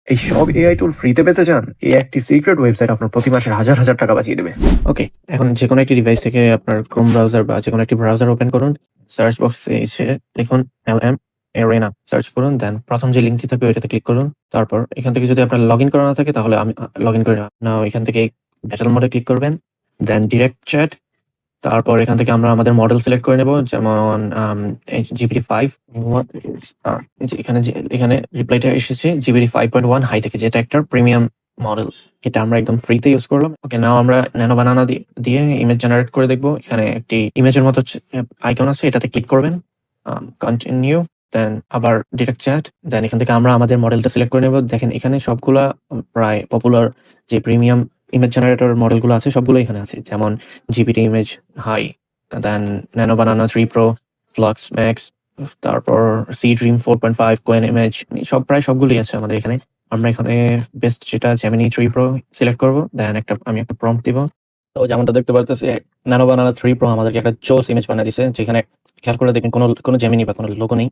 এই সব এআই টুল ফ্রিতে পেতে চান? এই একটি সিক্রেট ওয়েবসাইট আপনার প্রতি মাসে হাজার হাজার টাকা বাঁচিয়ে দেবে। ওকে, এখন যেকোনো একটি ডিভাইস থেকে আপনার ক্রোম ব্রাউজার বা যেকোনো একটি ব্রাউজার ওপেন করুন। সার্চ বক্সে এসে লিখুন LM Arena, সার্চ করুন। দেন প্রথম যে লিঙ্কটি থাকবে ওইটাতে ক্লিক করুন। তারপর এখান থেকে যদি আপনার লগ ইন করা না থাকে তাহলে আমি লগ ইন করে নাও। এখান থেকে ব্যাটেল মোডে ক্লিক করবেন। দেন ডিরেক্ট চ্যাট। তারপর এখান থেকে আমরা আমাদের মডেল সিলেক্ট করে নেব, যেমন GPT-5। এখানে রিপ্লাইটা এসেছে GPT-5.1 হাই থেকে, যেটা একটা প্রিমিয়াম মডেল। এটা আমরা একদম ফ্রিতে ইউজ করলাম। ওকে, নাও আমরা ন্যানো বানানা দিয়ে ইমেজ জেনারেট করে দেখবো। এখানে একটি ইমেজের মতো আইকন আছে, এটাতে ক্লিক করবেন। কন্টিনিউ, দেন আবার ডিরেক্ট চ্যাট। দেন এখান থেকে আমরা আমাদের মডেলটা সিলেক্ট করে নেব। দেখেন এখানে সবগুলা প্রায় পপুলার যে প্রিমিয়াম ইমেজ জেনারেটর মডেলগুলো আছে সবগুলো এখানে আছে, যেমন জিপিটি ইমেজ হাই, দেন ন্যানো বানানা 3 প্রো, ফ্লাক্স ম্যাক্স, তারপর সি ড্রিম 4.5, কোয়েন ইমেজ, প্রায় সবগুলোই আছে আমাদের এখানে। আমরা এখানে বেস্ট যেটা জেমিনি 3 প্রো সিলেক্ট করব। দেন আমি একটা প্রম্পট দিব। তো যেমনটা দেখতে পারতেছি, ন্যানো বানানা 3 প্রো আমাদেরকে একটা জোস ইমেজ বানিয়ে দিছে, যেখানে খেয়াল করে দেখেন কোনো জেমিনি বা কোনো লোগো নেই,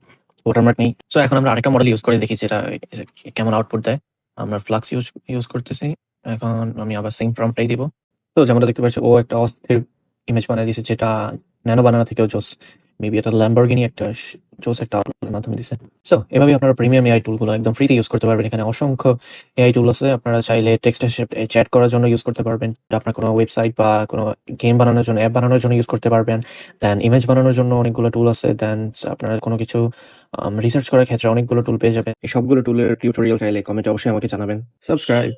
ওয়াটারমার্ক নেই। সো এখন আমরা আরেকটা মডেল ইউজ করে দেখি যেটা কেমন আউটপুট দেয়। আমরা ফ্লাক্স ইউজ করতেছি। এখন আমি আবার সেম প্রম্পটটাই দিব। তো যেমনটা দেখতে পাচ্ছি, ও একটা অস্থির ইমেজ বানিয়ে দিছে, যেটা ন্যানো বানানা থেকেও জোস। মেবি এটা ল্যাম্বরগিনি একটা জোস একটা আউটপুটের মাধ্যমে দিছে। সো এভাবে আপনারা প্রিমিয়াম এআই টুলগুলো একদম ফ্রিতে ইউজ করতে পারবেন। এখানে অসংখ্য এআই টুল আছে। আপনারা চাইলে টেক্সট চ্যাট করার জন্য ইউজ করতে পারবেন। আপনার কোনো ওয়েবসাইট বা কোনো গেম বানানোর জন্য, অ্যাপ বানানোর জন্য ইউজ করতে পারবেন। দেন ইমেজ বানানোর জন্য অনেকগুলো টুল আছে। দেন আপনারা কোনো কিছু রিসার্চ করার ক্ষেত্রে অনেকগুলো টুল পেয়ে যাবেন। এই সবগুলো টুলের টিউটোরিয়াল চাইলে কমেন্টে অবশ্যই আমাকে জানাবেন। সাবস্ক্রাইব।